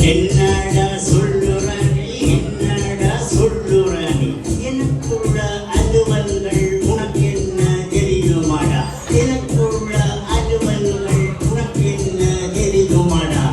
என்னடா சொல்லுற நீ என்னடா சொல்லுற நீ எனக்குள்ள அலுவல்கள் உனக்கு என்ன தெரியுமாடா எனக்குள்ள அலுவல்கள் உனக்கு என்ன தெரியுமாடா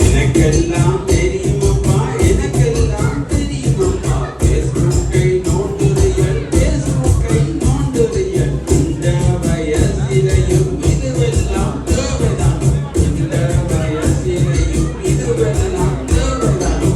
எனக்கெல்லாம் தெரியுமப்பா எனக்கெல்லாம் தெரியுமப்பா பேஸ்புக்கை நோண்டுறியல் பேஸ்புக்கை நோண்டுறியல் இந்த வயசிலையும் இதுவெல்லாம் தேவைதான் இந்த வயசிலையும் இதுவெல்லாம் தேவைதான்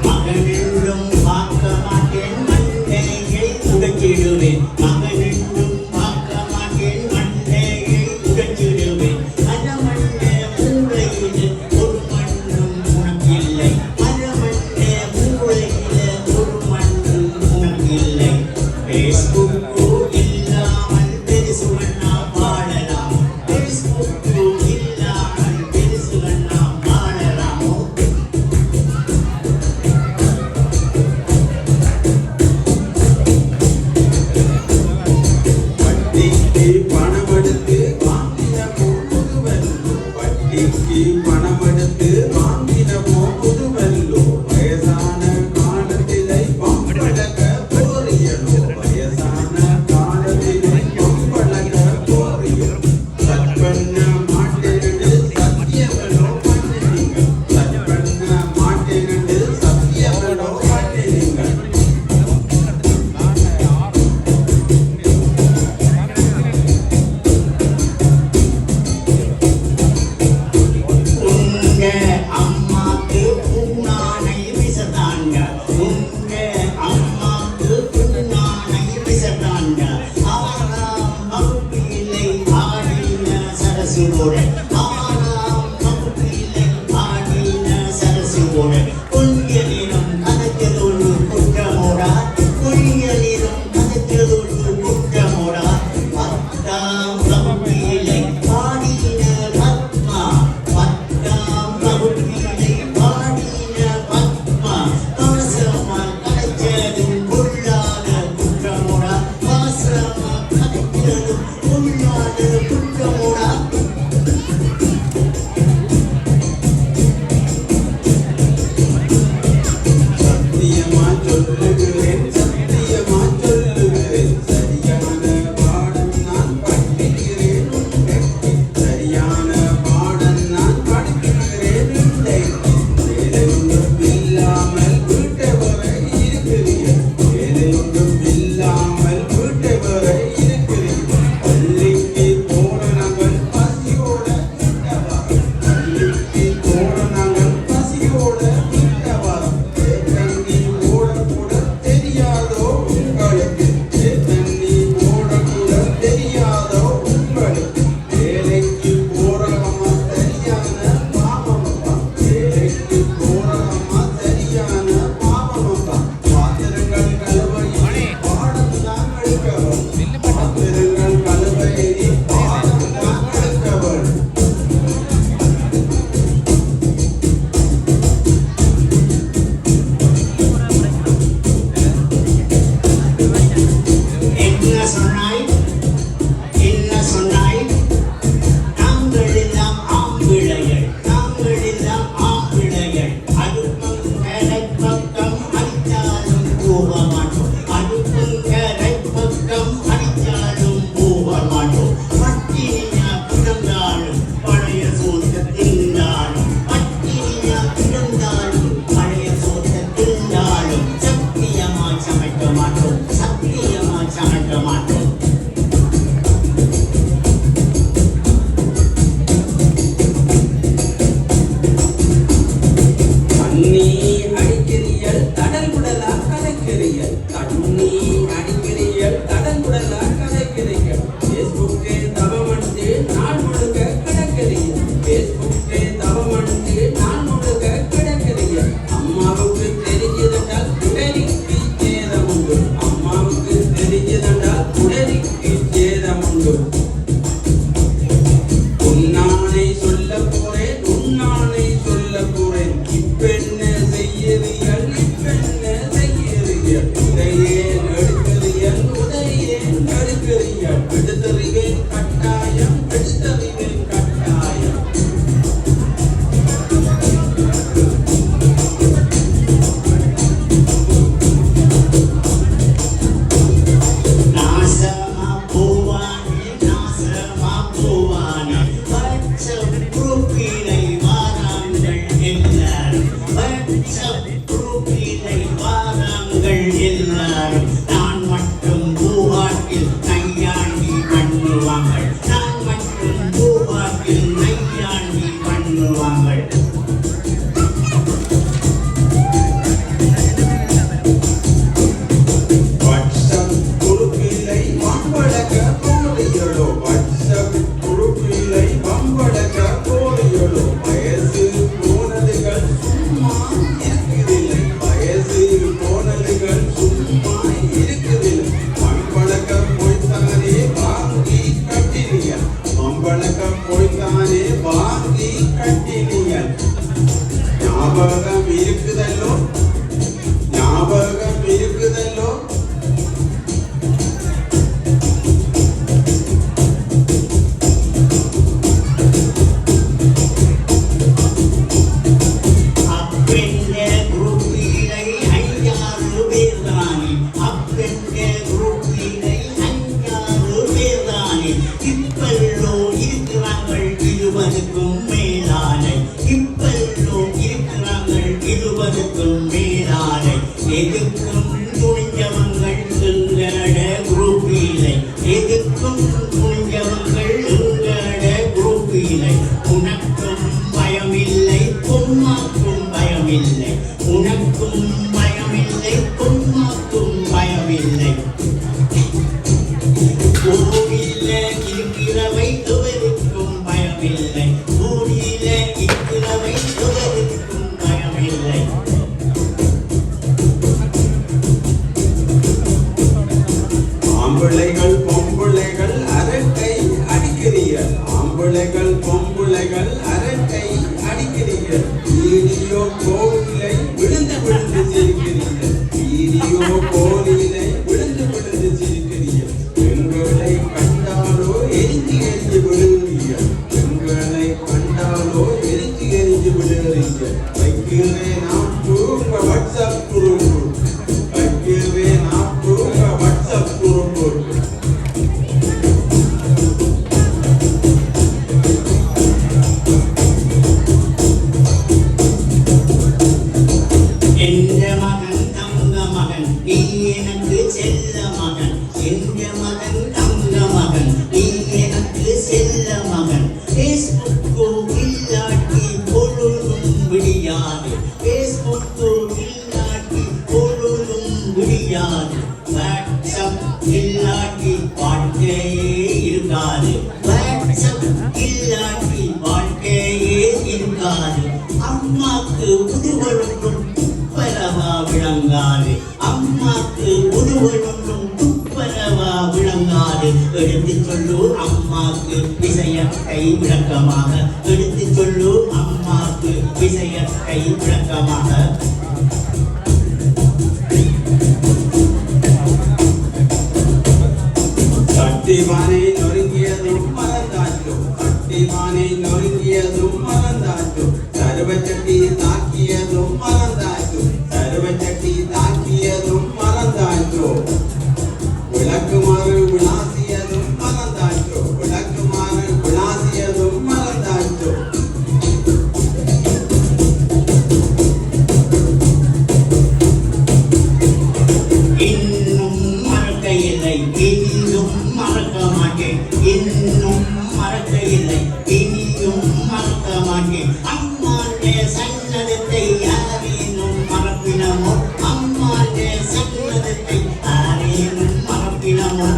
மகனென்றும் பார்க்க மாட்டேன் மண்டையை உடைச்சிடுவேன் மகனென்றும் பார்க்க மாட்டேன் மண்டையை உடைச்சிடுவேன் மரமண்டை மூளையில் ஒரு மண்ணும் உனக்கில்லை மரமண்டை மூளையில் ஒரு மண்ணும் உனக்கில்லை பேஸ்புக்கு இல்லாமல் பெருசுவண்ணா பாடலாம் பேஸ்புக்கு இல்லாமல் பெருசுவண்ணா பாடலாமோ வட்டிக்கு பணமெடுத்து வாங்கினமோ புதுவெல்லோ வட்டிக்கு பணமெடுத்து வாங்கினமோ புதுவெல்லோ வயசான காலத்திலே பம்பளக்க போறியலோ வயசான காலத்திலே பம்பளக்க போறியலோ சட்பண்ண மாட்டேனு சத்தியவனோ பண்ணினீங்க சட்பண்ண மாட்டேனு சத்தியவனோ பண்ணினீங்க உங்க அம்மாக்கு பூனானை விசதாங்க உங்க அம்மாக்கு பூனானை விசதாங்க ஆறாம் வகுப்பிலை ஆடின சரசுவோட ஆறாம் வகுப்பிலை ஆடின சரசுவோட கொஞ்சலிலும் கதைச்சதொரு குற்றமோடா கொஞ்சலிலும் கதைச்சதொரு குற்றமோடா பத்தாம் வகுப்பிலை ஆடின பத்மா பத்தாம் வகுப்பிலை ஆடின பத்மா பாசமா கதைச்சதும் கொள்ளாத குற்றமோடா பாசமா கதைச்சதும் கொள்ளாத குற்றமோடா வாங்கள். ஞாபகம் இருக்குதல்லோ, ஞாபகம் இருக்குதல்லோ. அப்பெண்ட குரூப்பிலை 5-6 பேர் தானே, அப்பெண்ட குரூப்பிலை 5-6 பேர் தானே, இப்பல்லோ இருக்கிறார்கள் 20க்கும் மேலானை, இப்பல்லோ இருக்கிறார்கள் 20க்கும் மேலானை, எதுக்கும் துணிஞ்சவங்கள் எங்களோட குரூப்பிலை, எதுக்கும் துணிஞ்சவங்கள் எங்களோட குரூப்பிலை, உனக்கும் பயமில்லை பொம்மாக்கும் பயமில்லை, உனக்கும் பயமில்லை பொம்மாக்கும் பயமில்லை. ஊரில இருக்கிறவை எவருக்கும் பயமில்லை, ஊரில இருக்கிறவை எவருக்கும் பயமில்லை. ஆம்பிள்ளைகள் பொம்புளைகள் அரட்டை அடிக்கிறீர்கள், ஆம்பிள்ளைகள் பொம்புளைகள் அரட்டை அடிக்கிறீர்கள். வீடியோ கோவிலை விழுந்து விழுந்து சிரிக்கிறீர்கள், வீடியோ கோவிலை விழுந்து விழுந்து சிரிக்கிறீர்கள். பெண்களை கண்டாலோ எரிஞ்சு எரிஞ்சு விழுகிறீர்கள், பெண்களை கண்டாலோ எரிஞ்சு எரிஞ்சு விழுகிறீர்கள். வைக்கிறேன் நான் தூங்க வாட்ஸ்அப் குரூப், வைக்கிறேன் நான் தூங்க வாட்ஸ்அப் குரூப். என்ற மகன் தங்க மகன் நீ எனக்கு செல்ல மகன், என்ற மகன் தங்க மகன் நீ எனக்கு செல்ல மகன். பேஸ்புக்கு இல்லாட்டி பொழுதும் விடியாது, பேஸ்புக்கு இல்லாட்டி பொழுதும் விடியாது, வாட்ஸ்அப் இல்லாட்டி வாழ்க்கையே இருக்காது, வாட்ஸ்அப் இல்லாட்டி வாழ்க்கையே இருக்காது. அம்மாக்கு உதுவொன்றும் துப்பரவா விளங்காது, அம்மாக்கு உதுவொன்றும் துப்பரவா விளங்காது. எடுத்து சொல்லு அம்மாக்கு விஷயத்தை விளக்கமாக, எடுத்து சொல்லு அம்மாக்கு விஷயத்தை விளக்கமாக. கட்டிமானை நொறுங்கியதும் மறந்தாச்சோ, கட்டிமானை நொறுங்கியதும் மறந்தாச்சோ, சருவச்சட்டி தாக்கியதும் மறந்தாச்சோ, சருவச்சட்டி தாக்கியதும் மறந்தாச்சோ. விளக்குமாறு விளாசியதும் மறந்தாச்சோ, விளக்குமாறு விளாசியதும் மறந்தாச்சோ. இன்னும் மறக்கையில்லை இனியும் மறக்க மாட்டேன், இன்னும் மறக்கையில்லை இனியும் மறக்க மாட்டேன். அம்மாண்டே சன்னதத்தை யாரேனும் மறப்பினமோ, அம்மாண்டே சன்னதத்தை யாரேனும் மறப்பினமோ.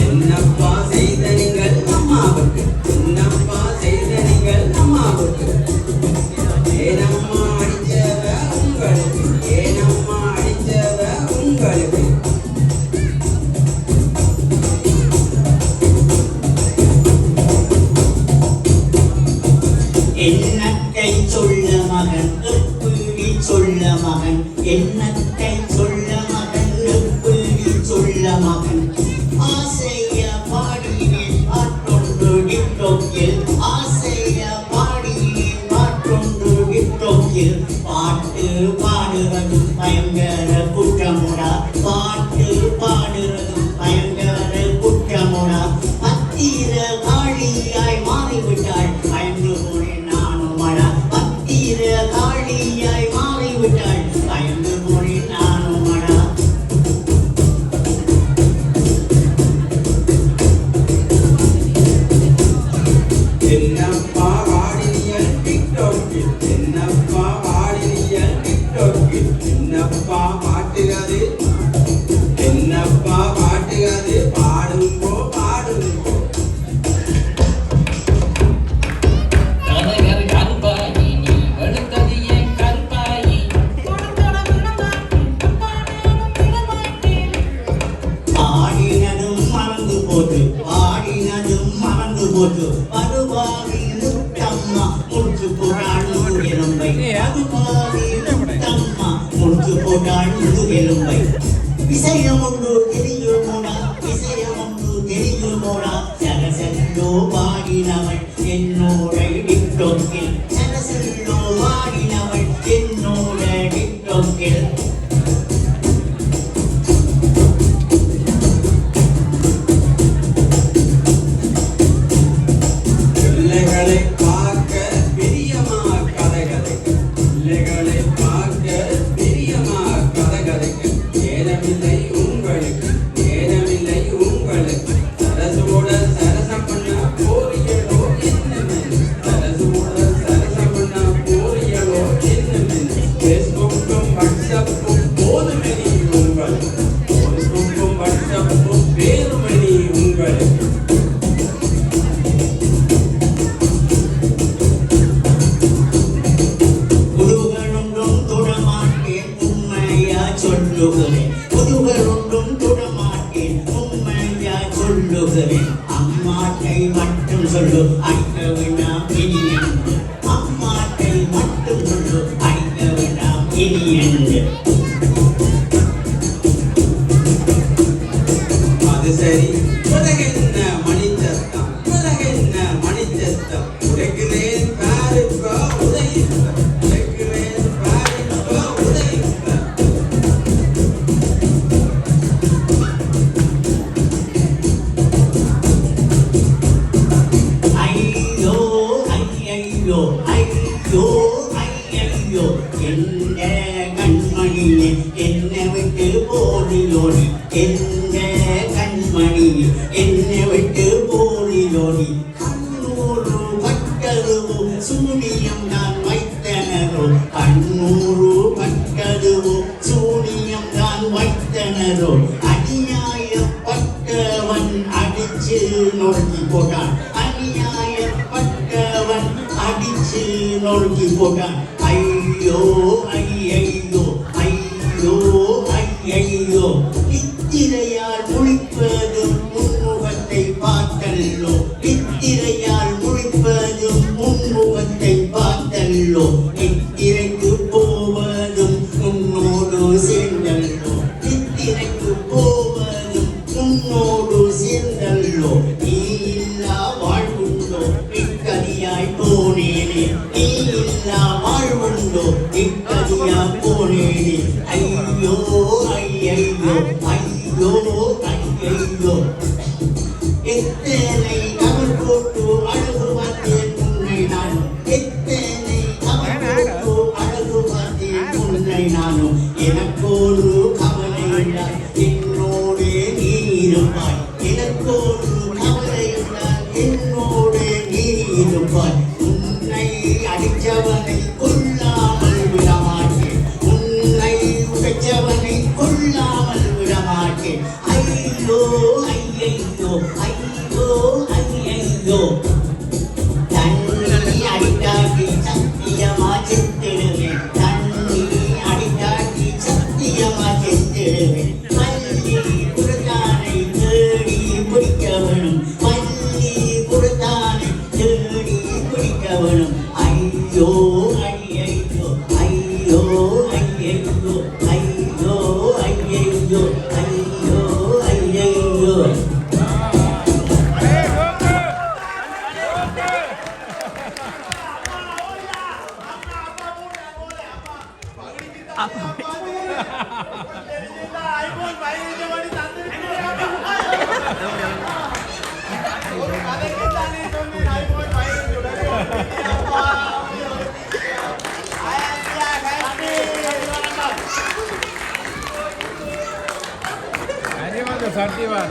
என்னப்பா செய்த நீங்கள் அம்மாவுக்கு, என்னப்பா செய்த நீங்கள் அம்மாவுக்கு. ஏனம்மா அடிச்சவ உங்களுக்கு, ஏனம்மா அடிச்சவ உங்களுக்கு. என்னத்தை சொல்ல மகன் எப்படி சொல்ல மகன், என்னத்தை சொல்ல மகன் எப்படி சொல்ல மகன். ஆசைய பாடினேன் பாட்டொன்று டிக்டோக்கில், ஆசைய பாடினேன் பாட்டொன்று டிக்டோக்கில். பாட்டு பாடுறதும் பயங்கர குற்றமுடா, பாட்டு பாடுறதும் பயங்கர குற்றமுடா. பத்திர காளியாய் மாறிவிட்டாள் பயந்து போனேன் நானுமடா, பத்திர காளியாய் மாறிவிட்டாள் பயந்து போனேன் நானுமடா. முத்து பருவாவி முத்தம்மா முத்து போட்டாள் முதுகெலும்பை பருவாவி முத்தம்மா முத்து போட்டாள் முதுகெலும்பை விஷயமொன்று தெரியுமோடா விஷயமொன்று தெரியுமோடா சரசல்லோ பாடினவள் என்னோட டிக்டோக்கில் சரசல்லோ பாடினவள் என்னோட டிக்டோக்கில் பிள்ளைகளை பார்க்க பெரியம்மா கதை கதைக்கு பிள்ளைகளை பார்க்க பெரியம்மா கதை கதைக்கு நேரமில்லை உங்களுக்கு நேரமில்லை உங்களுக்கு சரசோட சரசம் பண்ண போறியலோ என்னமே சரசோட சரசம் பண்ண போறியலோ என்னமே ஃபேஸ்புக்கும் வாட்ஸ்அப்பும் போதுமணி உங்களுக்கு ஃபேஸ்புக்கும் வாட்ஸ்அப்பும் பேருமணி உங்களுக்கு சொல்லுகிறேன் புதுவருண்டும் தொடமாட்டேன் உண்மையா சொல்லுகிறேன் அம்மாட்டை மட்டும் சொல்லு அடிக்க வேண்டாம் இனி என்று அம்மாட்டை மட்டும் சொல்லு அடிக்க வேண்டாம் இனி என்று அது சரி உலகென்ன மணித்தத்தம் உலகென்ன மணித்தத்தம் உடைக்கிறேன் பாருப்பா உதயிப்ப உடைக்கிறேன் பாருப்பா உதயிப்ப ஐயோ ஐயையோ ஐயோ ஐயையோ என்ன கண்மணியே என்னை விட்டு போறியோடி என்ன கண்மணியே என்னை விட்டு போறியோடி கண்ணூறு பட்டதுவோ சூனியம் நான் வைத்தனரோ கண்ணூறு பட்டதுவோ சூனியம் நான் வைத்தனரோ அநியாயப்பட்டவன் அடிச்சு நொறுக்கி போட்டான் அநியாயப்பட்டவன் அடிச்சு நொறுக்கி போட்டான் ஐயோ ஐயையோ ஐயோ ஐயையோ நித்திரையால் முழிப்பதும் முன்முகத்தை பார்த்தல்லோ நித்திரையால் முழிப்பதும் முன்முகத்தை பார்த்தல்லோ நித்திரைக்கு போவதும் உன்னோடு சேர்ந்தல்லோ நித்திரைக்கு போவதும் உன்னோடு சேர்ந்தல்லோ நீ இல்லா வாழ்வுண்டோ நிக்கதியாய் போனேனே நீ இல்லா வாழ்வுண்டோ நிக்கதியாய் போனேனே ஐயோ ஐயையோ ஐயோ ஐயையோ எத்தனை கவர் போட்டு அழகு பார்த்தேன் உன்னை நான் எத்தனை கவர் போட்டு அழகு பார்த்தேன் உன்னை நானும் எனக்கோடு கவலை என்றால் என்னோடு நீ இருப்பாய் எனக்கோடு கவலை என்றால் என்னோடு நீ இருப்பாய் உன்னை அடித்தவனை கொல்லாமல் விடமாட்டேன் உன்னை உடைச்சவனை கொல்லாமல் விடமாட்டேன் ஐயோ ஐயையோ ஐயோ ஐயையோ தண்ணி அடித்தாட்டி சத்தியமா செத்திடுவேன் தண்ணி அடித்தாட்டி சத்தியமா செத்திடுவேன் பள்ளி குருத்தானை தேடி பிடிக்கவனும் பள்ளி குருத்தானை தேடி பிடிக்கவனும் ஐயோ ஐயையோ ஐயோ ஐயையோ ஐயோ ஐயையோ ஐயோ ஐயையோ Ini mah kesatian.